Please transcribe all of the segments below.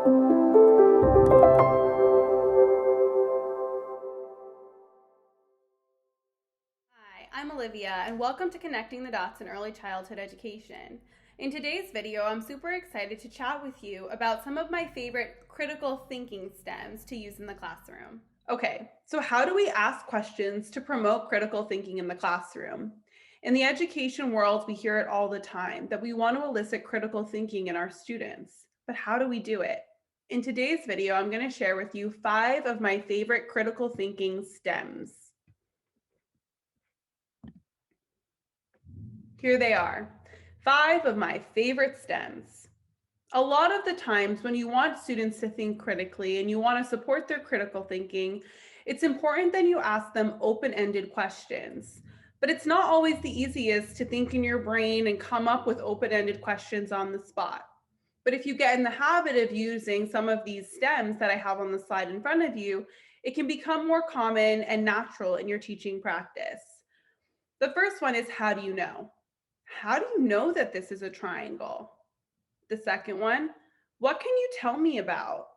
Hi, I'm Olivia, and welcome to Connecting the Dots in Early Childhood Education. In today's video, I'm super excited to chat with you about some of my favorite critical thinking stems to use in the classroom. Okay, so how do we ask questions to promote critical thinking in the classroom? In the education world, we hear it all the time that we want to elicit critical thinking in our students. But how do we do it? In today's video, I'm going to share with you 5 of my favorite critical thinking stems. Here they are, 5 of my favorite stems. A lot of the times when you want students to think critically and you want to support their critical thinking, it's important that you ask them open-ended questions. But it's not always the easiest to think in your brain and come up with open-ended questions on the spot. But if you get in the habit of using some of these stems that I have on the slide in front of you, it can become more common and natural in your teaching practice. The first one is, how do you know? How do you know that this is a triangle? The second one, what can you tell me about?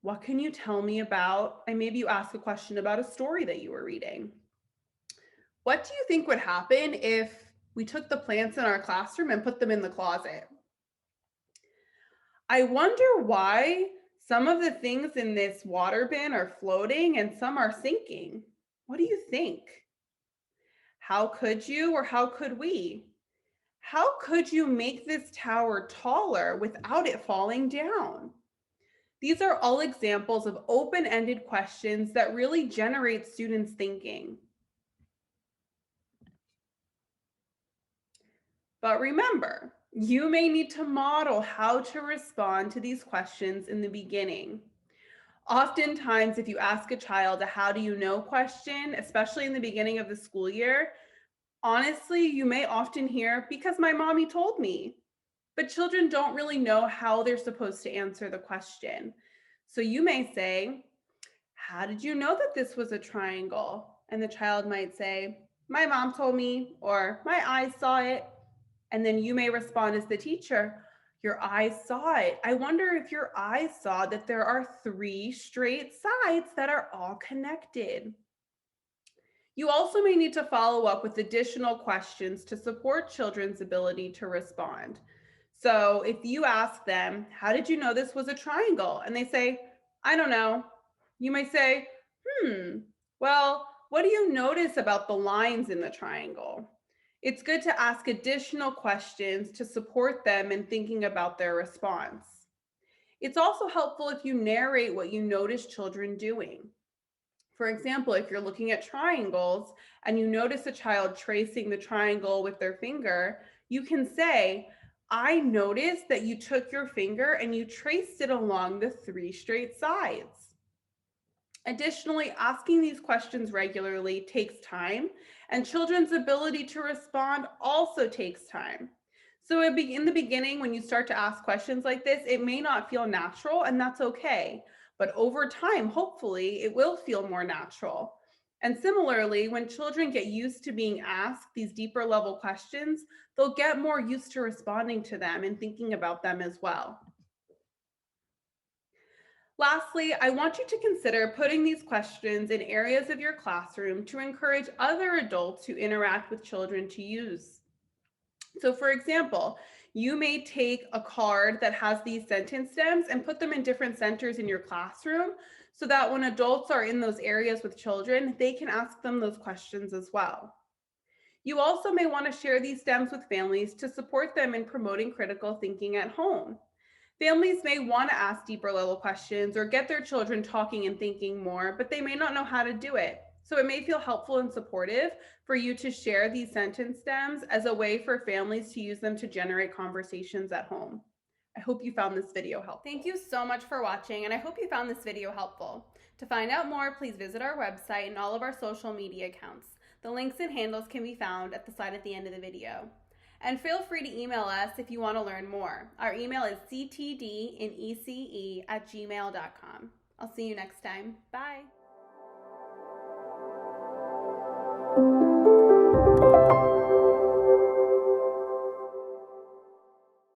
What can you tell me about? And maybe you ask a question about a story that you were reading. What do you think would happen if we took the plants in our classroom and put them in the closet? I wonder why some of the things in this water bin are floating and some are sinking. What do you think? How could you or how could we? How could you make this tower taller without it falling down? These are all examples of open-ended questions that really generate students thinking. But remember, you may need to model how to respond to these questions in the beginning. Oftentimes, if you ask a child a how do you know question, especially in the beginning of the school year, honestly, you may often hear, because my mommy told me. But children don't really know how they're supposed to answer the question. So you may say, how did you know that this was a triangle? And the child might say, my mom told me, or my eyes saw it. And then you may respond as the teacher, your eyes saw it. I wonder if your eyes saw that there are 3 straight sides that are all connected. You also may need to follow up with additional questions to support children's ability to respond. So if you ask them, how did you know this was a triangle? And they say, I don't know. You may say, well, what do you notice about the lines in the triangle? It's good to ask additional questions to support them in thinking about their response. It's also helpful if you narrate what you notice children doing. For example, if you're looking at triangles and you notice a child tracing the triangle with their finger, you can say, I noticed that you took your finger and you traced it along the 3 straight sides. Additionally, asking these questions regularly takes time, and children's ability to respond also takes time. So in the beginning, when you start to ask questions like this, it may not feel natural, and that's okay. But over time, hopefully, it will feel more natural. And similarly, when children get used to being asked these deeper level questions, they'll get more used to responding to them and thinking about them as well. Lastly, I want you to consider putting these questions in areas of your classroom to encourage other adults who interact with children to use. So for example, you may take a card that has these sentence stems and put them in different centers in your classroom so that when adults are in those areas with children, they can ask them those questions as well. You also may want to share these stems with families to support them in promoting critical thinking at home. Families may want to ask deeper level questions or get their children talking and thinking more, but they may not know how to do it. So it may feel helpful and supportive for you to share these sentence stems as a way for families to use them to generate conversations at home. I hope you found this video helpful. Thank you so much for watching, and I hope you found this video helpful. To find out more, please visit our website and all of our social media accounts. The links and handles can be found at the slide at the end of the video. And feel free to email us if you want to learn more. Our email is ctdinece@gmail.com. I'll see you next time. Bye.